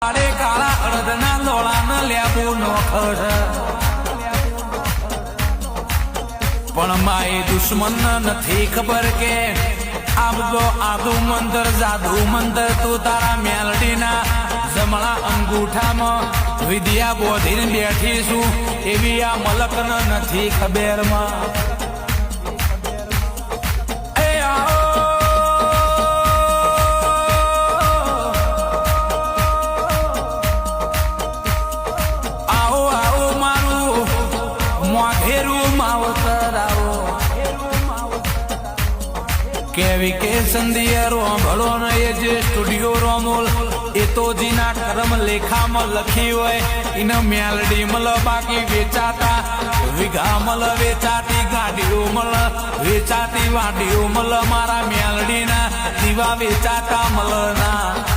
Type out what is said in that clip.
કાળા અડદના લોળાના લેબુ નોખર પણ માએ દુશ્મન નથી ખબર કે આ બધો આદુ મંદર જાદુ મંદર તું તારા મેલડીના જમણા અંગૂઠામાં વિદ્યા બોધીને બેઠી છું એવી આ મલકન નથી ખબરમાં કેવી કે સંધિયરો ભળો ને એ જે સ્ટુડિયો રોમોલ એ તો જીના કર્મ લેખામાં લખી હોય એને મેલડી મલ બાકી વેચાતા વિઘા મલ વેચાતી ગાડીઓ મલ વેચાતી વાડીઓ મલ મારા મેલડીના દીવા વેચાતા મલ ના